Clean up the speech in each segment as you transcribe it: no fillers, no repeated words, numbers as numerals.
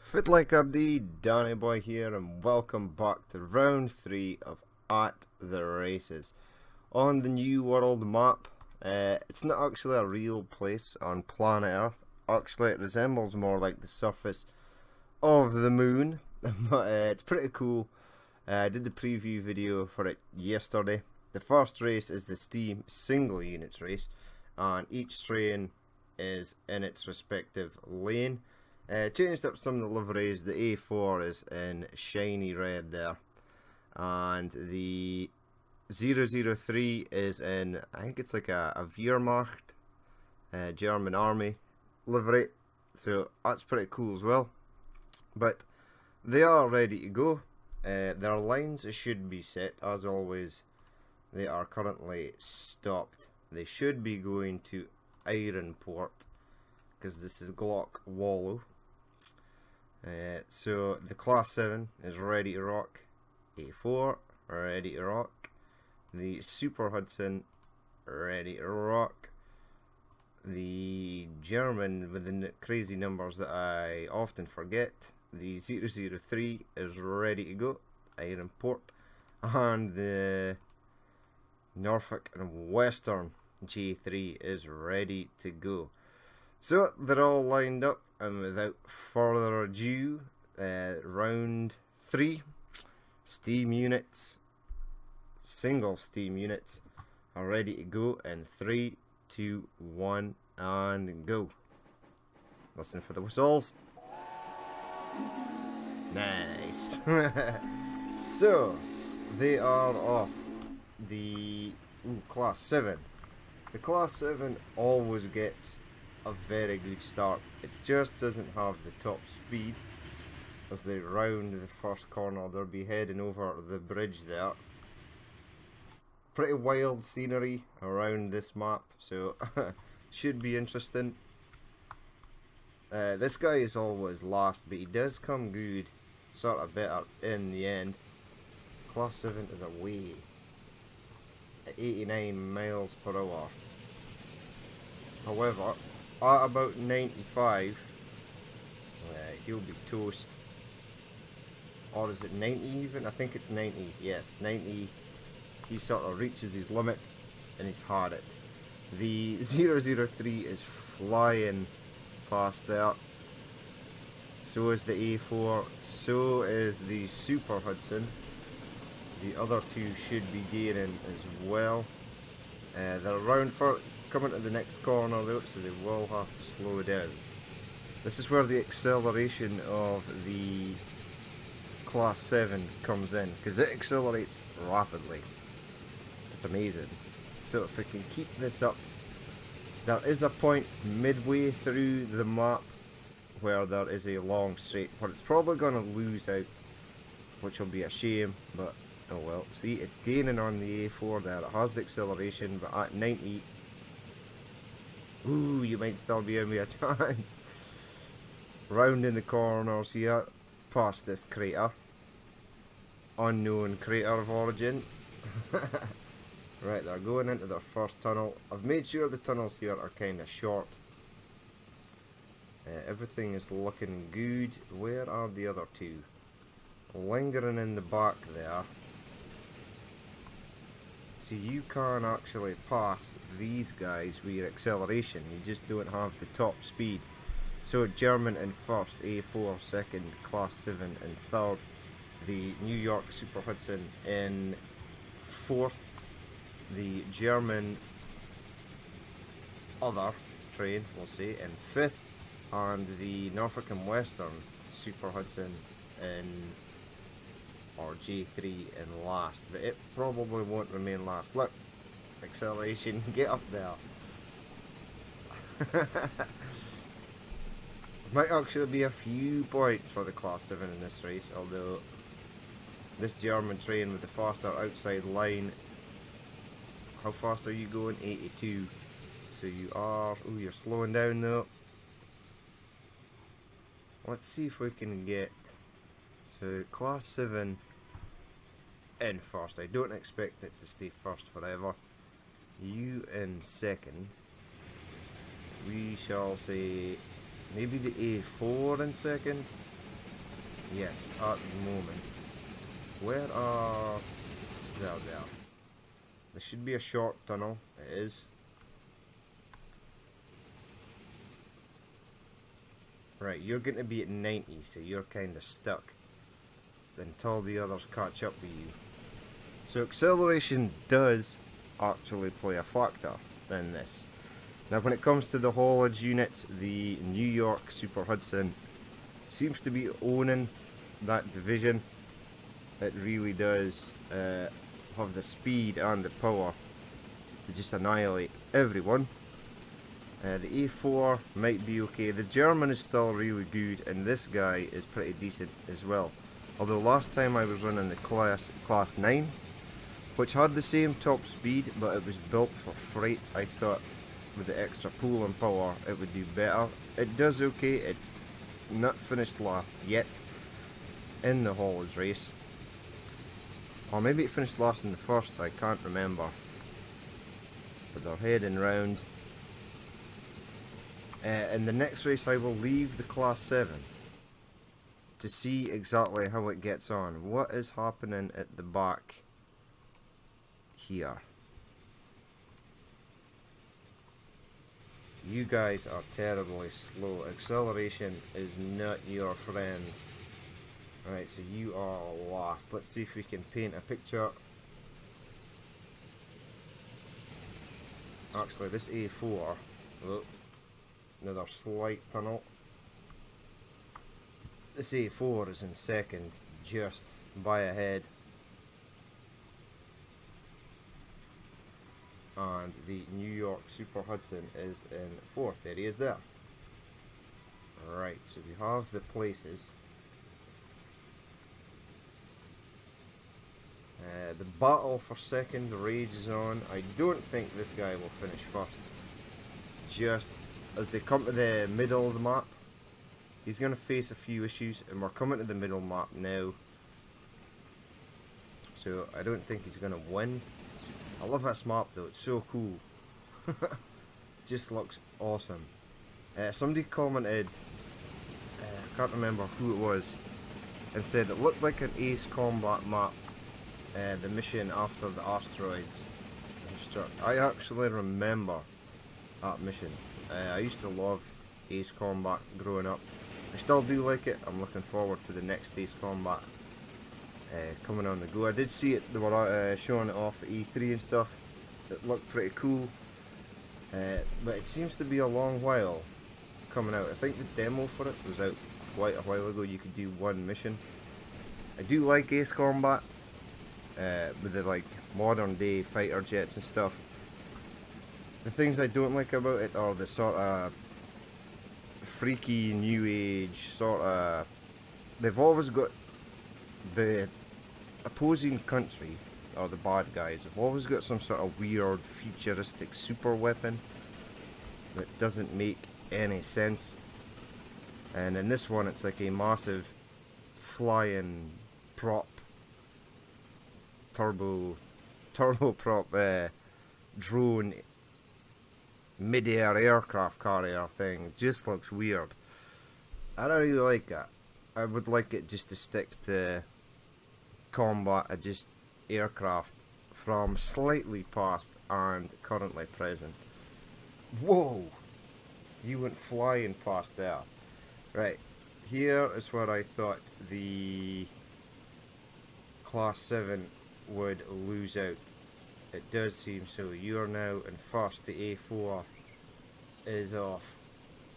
Fit like Abdi, Danny Boy here, and welcome back to round 3 of At the Races. On the New World map, it's not actually a real place on planet Earth. Actually, it resembles more like the surface of the moon, but it's pretty cool. I did the preview video for it yesterday. The first race is the Steam single units race, and each train is in its respective lane. Changed up some of the liveries. The A4 is in shiny red there, and the 003 is in, I think it's like a Wehrmacht German army livery, so that's pretty cool as well. But they are ready to go. Their lines should be set as always. They are currently stopped. They should be going to Ironport because this is Glock Wallow. So the Class 7 is ready to rock. A4 ready to rock. The Super Hudson ready to rock. The German with the crazy numbers that I often forget, the 003 is ready to go. Ironport. And the Norfolk and Western J3 is ready to go. So they're all lined up, and without further ado, round 3, steam units, single steam units are ready to go in 3, 2, 1, and go. Listen for the whistles. Nice. So they are off. The Class 7. The Class 7 always gets a very good start. It just doesn't have the top speed. As they round the first corner, they'll be heading over the bridge there. Pretty wild scenery around this map, so should be interesting. This guy is always last, but he does come good, sort of better in the end. Class 7 is away at 89 miles per hour. However, at about 95, he'll be toast. Or is it 90 even? I think it's 90. Yes, 90. He sort of reaches his limit and he's had it. The 003 is flying past there. So is the A4. So is the Super Hudson. The other two should be gaining as well. They're around for coming to the next corner though, so they will have to slow down. This is where the acceleration of the Class 7 comes in, because it accelerates rapidly. It's amazing. So if we can keep this up, there is a point midway through the map where there is a long straight where it's probably going to lose out, which will be a shame, but oh well. See, it's gaining on the A4 there. It has the acceleration, but at 90, ooh, you might still be in with a chance. Rounding the corners here, past this crater. Unknown crater of origin. Right, they're going into their first tunnel. I've made sure the tunnels here are kind of short. Everything is looking good. Where are the other two? Lingering in the back there. So you can actually pass these guys with your acceleration, you just don't have the top speed. So German in first, A4 second, Class 7 in third, the New York Super Hudson in fourth, the German other train, we'll say, in fifth, and the Norfolk and Western Super Hudson in, or J3 in last, but it probably won't remain last. Look, acceleration, get up there. Might actually be a few points for the Class 7 in this race, although this German train with the faster outside line, how fast are you going? 82. So you are, ooh, you're slowing down though. Let's see if we can get, so Class 7 in first. I don't expect it to stay first forever. You in second. We shall say maybe the A4 in second. Yes, at the moment. Where are... There. There should be a short tunnel. It is. Right, you're going to be at 90, so you're kind of stuck until the others catch up with you. So acceleration does actually play a factor in this. Now when it comes to the haulage units, the New York Super Hudson seems to be owning that division. It really does have the speed and the power to just annihilate everyone. The A4 might be okay. The German is still really good, and this guy is pretty decent as well. Although last time I was running the class 9, which had the same top speed, but it was built for freight. I thought with the extra pull and power it would do better. It does okay. It's not finished last yet in the haulage race. Or maybe it finished last in the first, I can't remember. But they're heading round. In the next race I will leave the class 7 to see exactly how it gets on. What is happening at the back here? You guys are terribly slow. Acceleration is not your friend. Alright, so you are last. Let's see if we can paint a picture. Actually, this A4, look, another slight tunnel. This A4 is in second, just by a head. And the New York Super Hudson is in fourth. There he is there. Right, so we have the places. The battle for second rages on. I don't think this guy will finish first. Just as they come to the middle of the map, he's going to face a few issues, and we're coming to the middle map now. So I don't think he's going to win. I love this map though, it's so cool. Just looks awesome. Somebody commented, I can't remember who it was, and said it looked like an Ace Combat map. The mission after the asteroids struck. I actually remember that mission. I used to love Ace Combat growing up. I still do like it. I'm looking forward to the next Ace Combat coming on the go. I did see it, they were showing it off at E3 and stuff. It looked pretty cool. But it seems to be a long while coming out. I think the demo for it was out quite a while ago. You could do one mission. I do like Ace Combat. With the like modern day fighter jets and stuff. The things I don't like about it are the sort of freaky new age sort of. They've always got the opposing country, or the bad guys, have always got some sort of weird futuristic super weapon that doesn't make any sense. And in this one it's like a massive flying prop turboprop drone mid-air aircraft carrier thing. Just looks weird. I don't really like that. I would like it just to stick to combat at just aircraft from slightly past and currently present. Whoa! You went flying past there. Right, here is where I thought the Class 7 would lose out. It does seem so. You are now in first. The A4 is off,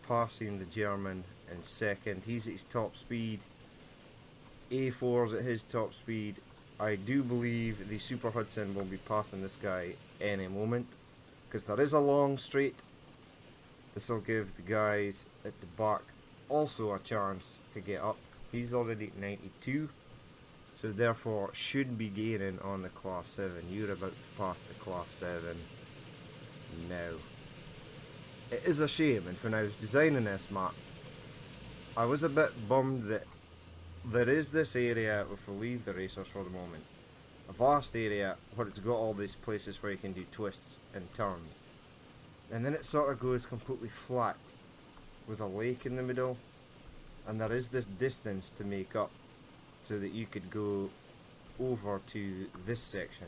passing the German in second. He's at his top speed. A4's at his top speed. I do believe the Super Hudson will be passing this guy any moment, because there is a long straight. This will give the guys at the back also a chance to get up. He's already at 92. So therefore should be gaining on the Class 7. You're about to pass the Class 7 now. It is a shame, and when I was designing this map, I was a bit bummed that there is this area, if we leave the racers for the moment, a vast area where it's got all these places where you can do twists and turns. And then it sort of goes completely flat with a lake in the middle. And there is this distance to make up so that you could go over to this section.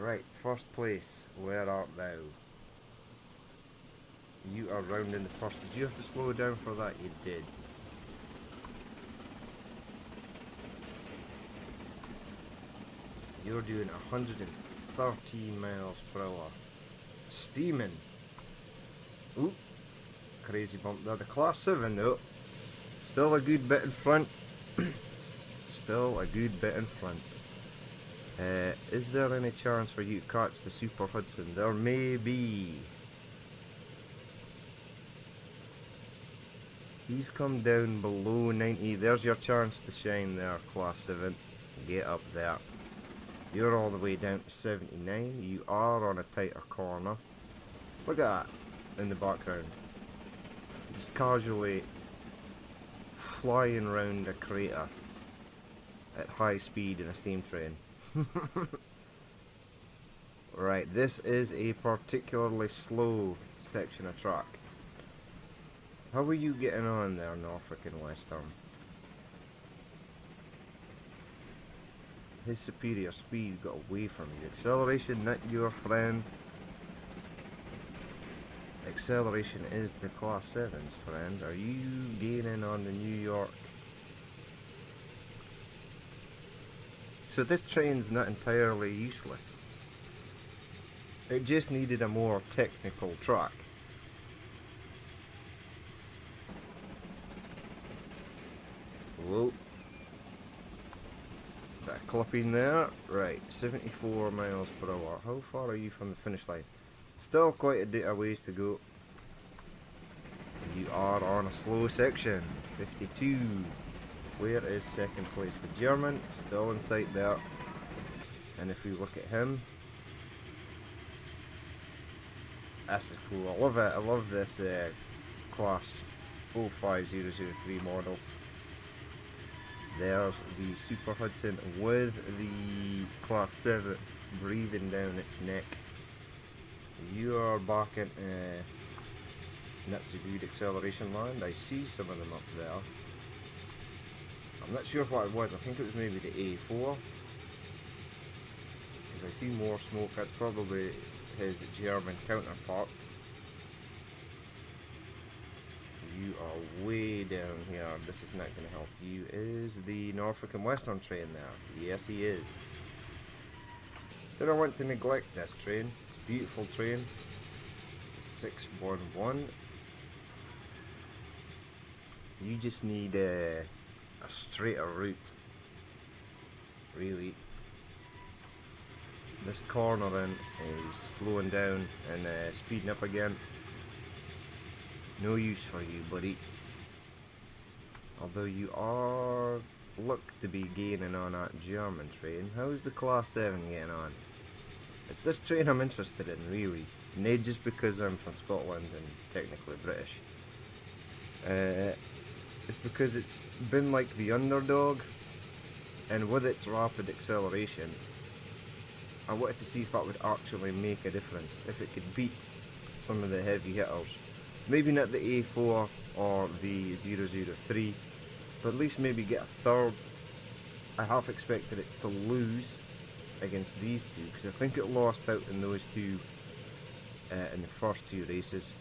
Right, first place, where art thou? You are round in the first. Did you have to slow down for that? You did. You're doing 113 miles per hour. Steaming. Ooh, crazy bump there. The class 7 though, still a good bit in front. Still a good bit in front. Is there any chance for you to catch the Super Hudson? There may be. He's come down below 90. There's your chance to shine there, class 7. Get up there. You're all the way down to 79. You are on a tighter corner. Look at that in the background. Just casually flying around a crater at high speed in a steam train. Right, this is a particularly slow section of track. How are you getting on there, Norfolk and Western? His superior speed got away from you. Acceleration, not your friend. Acceleration is the class 7's friend. Are you gaining on the New York? So this train's not entirely useless. It just needed a more technical track. Whoa. Bit of clipping there. Right, 74 miles per hour. How far are you from the finish line? Still quite a bit of ways to go. You are on a slow section. 52. Where is second place? The German, still in sight there. And if we look at him, that's cool. I love it. I love this class 05003 model. There's the Super Hudson with the class 7 breathing down its neck. You are back in that's a good acceleration land. I see some of them up there. I'm not sure what it was. I think it was maybe the A4. Because I see more smoke. That's probably his German counterpart. You are way down here. This is not going to help you. Is the Norfolk and Western train there? Yes, he is. Did I want to neglect this train? It's a beautiful train. 611. You just need a straighter route. Really. This cornering is slowing down and speeding up again. No use for you, buddy. Although you are look to be gaining on that German train. How's the class 7 getting on? It's this train I'm interested in, really. Not just because I'm from Scotland and technically British. It's because it's been like the underdog, and with its rapid acceleration, I wanted to see if that would actually make a difference. If it could beat some of the heavy hitters. Maybe not the A4 or the 003, but at least maybe get a third. I half expected it to lose against these two, because I think it lost out in those two in the first two races.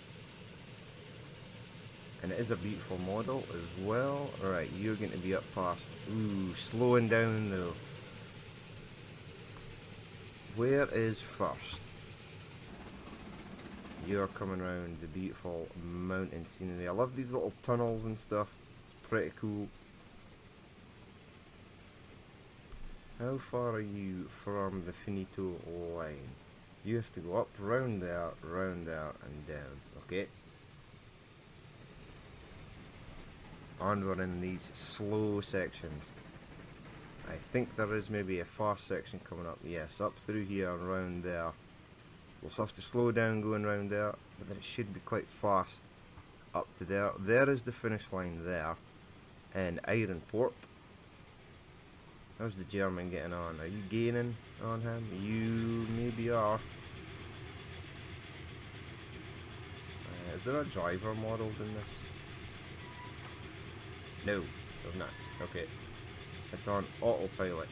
And it is a beautiful model as well. Alright, you're going to be up past. Ooh, slowing down though. Where is first? You're coming around the beautiful mountain scenery. I love these little tunnels and stuff. It's pretty cool. How far are you from the finito line? You have to go up, round there, and down. Okay. And we're in these slow sections. I think there is maybe a fast section coming up. Yes, up through here and round there. We'll have to slow down going round there, but then it should be quite fast up to there. There is the finish line there, and Ironport. How's the German getting on? Are you gaining on him? You maybe are. Is there a driver modelled in this? No, there's not. Okay. It's on autopilot.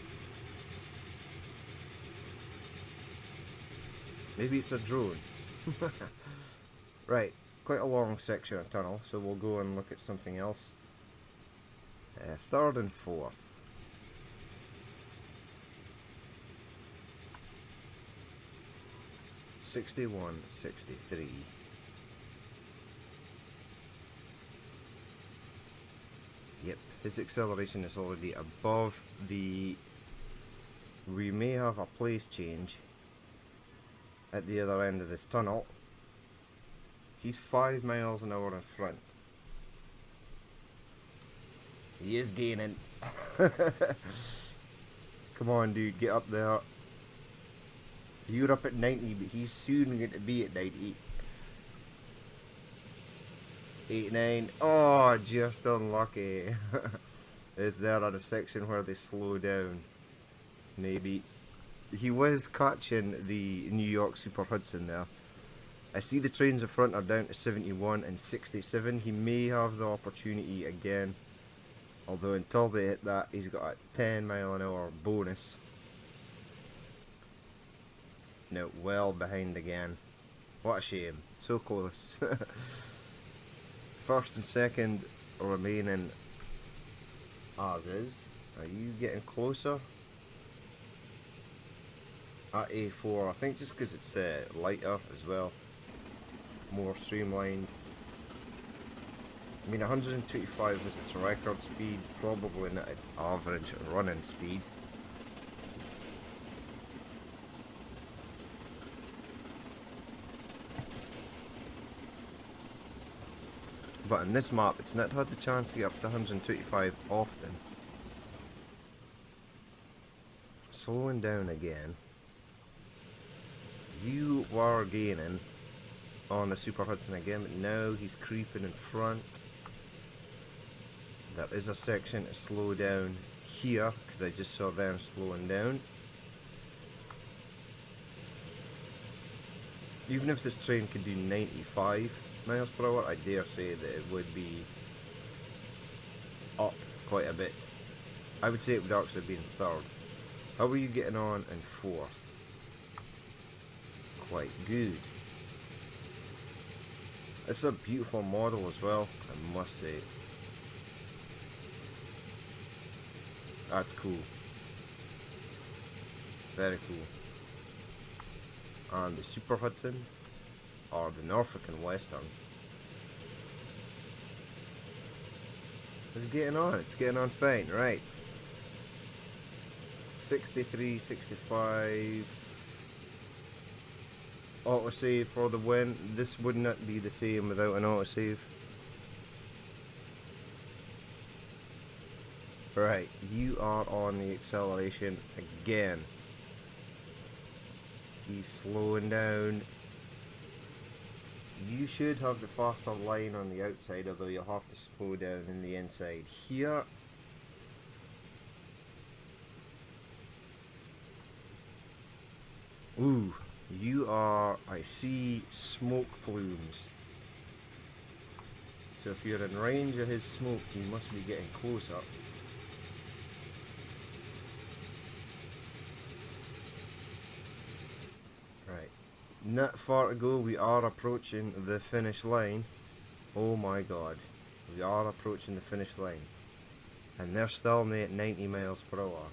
Maybe it's a drone. Right, quite a long section of tunnel, so we'll go and look at something else. Third and fourth. '61, '63. Yep, his acceleration is already above the... We may have a place change at the other end of this tunnel. He's 5 miles an hour in front. He is gaining. Come on, dude, get up there. You're up at 90, but he's soon going to be at 90. 89. Oh, just unlucky. Is there on a section where they slow down? Maybe. He was catching the New York Super Hudson there. I see the trains in front are down to 71 and 67. He may have the opportunity again. Although until they hit that, he's got a 10 mile an hour bonus. No, well behind again. What a shame. So close. First and second remaining as is. Are you getting closer? At A4, I think just because it's lighter as well. More streamlined. I mean, 125 was its record speed, probably not its average running speed. But in this map, it's not had the chance to get up to 125 often. Slowing down again. You were gaining on the Super Hudson again, but now he's creeping in front. There is a section to slow down here, because I just saw them slowing down. Even if this train could do 95 miles per hour, I dare say that it would be up quite a bit. I would say it would actually be in third. How are you getting on in fourth? Quite good. It's a beautiful model as well, I must say. That's cool. Very cool. And the Super Hudson, or the Norfolk and Western, it's getting on fine, right. 63, 65. Autosave for the win. This would not be the same without an autosave. Right, you are on the acceleration again. He's slowing down. You should have the faster line on the outside, although you'll have to slow down in the inside here. Ooh, you are, I see smoke plumes. So if you're in range of his smoke, you must be getting closer. Right, not far to go. We are approaching the finish line. Oh my god, we are approaching the finish line. And they're still at 90 miles per hour.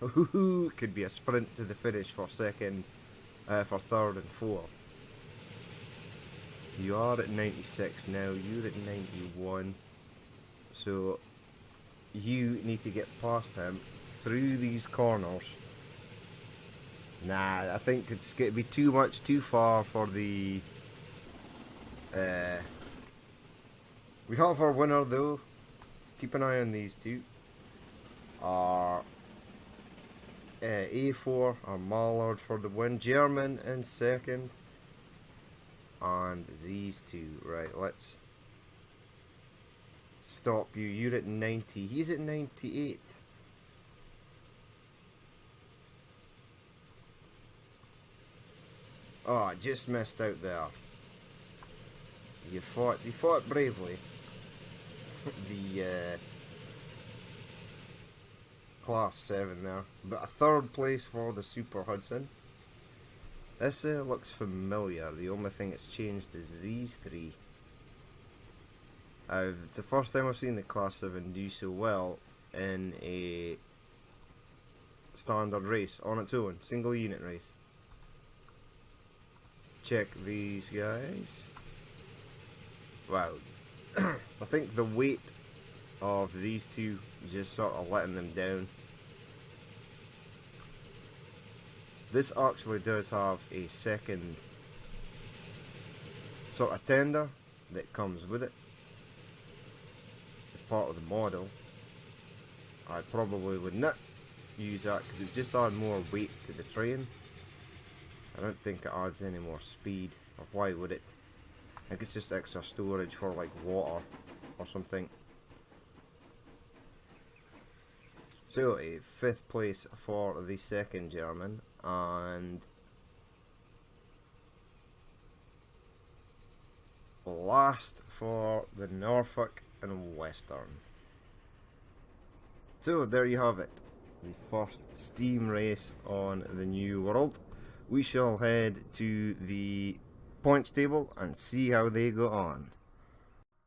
Ooh, could be a sprint to the finish for second, for third and fourth. You are at 96 now, you're at 91. So you need to get past him through these corners. Nah, I think it's going to be too much, too far for the... we have our winner though. Keep an eye on these two. Our A4, our Mallard for the win. German in second. And these two, right, let's stop you. You're at 90. He's at 98. Oh, I just missed out there. You fought bravely. The Class 7 there. But a third place for the Super Hudson. This looks familiar. The only thing that's changed is these three. It's the first time I've seen the Class 7 do so well in a standard race on its own, single unit race. Check these guys. Wow. I think the weight of these two just sort of letting them down. This actually does have a second sort of tender that comes with it as part of the model. I probably would not use that because it would just add more weight to the train. I don't think it adds any more speed, or why would it? I think it's just extra storage for like water or something. So a 5th place for the second German, and last for the Norfolk and Western. So there you have it, the first steam race on the New World. We shall head to the points table and see how they go on.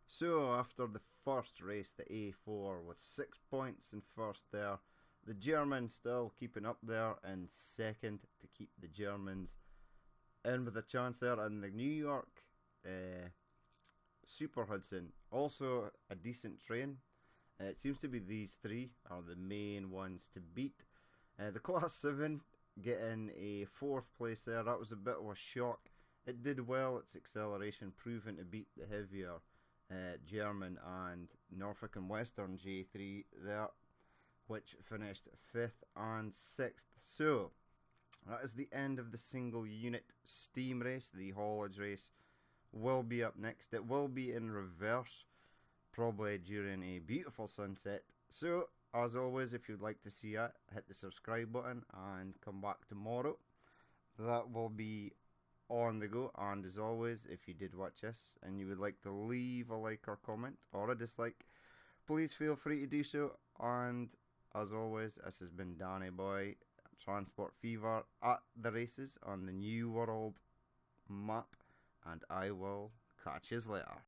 So after the first race, the A4 with 6 points in first there, the Germans still keeping up there in second to keep the Germans in with a chance there, and the New York Super Hudson, also a decent train. It seems to be these three are the main ones to beat. The Class 7 getting a 4th place there, that was a bit of a shock. It did well, its acceleration proving to beat the heavier German and Norfolk and Western J3 there, which finished 5th and 6th. So that is the end of the single unit steam race. The haulage race will be up next. It will be in reverse, probably during a beautiful sunset. So as always, if you'd like to see it, hit the subscribe button and come back tomorrow. That will be on the go. And as always, if you did watch this and you would like to leave a like or comment or a dislike, please feel free to do so. And as always, this has been Danny Boy, Transport Fever at the races on the New World map, and I will catch you later.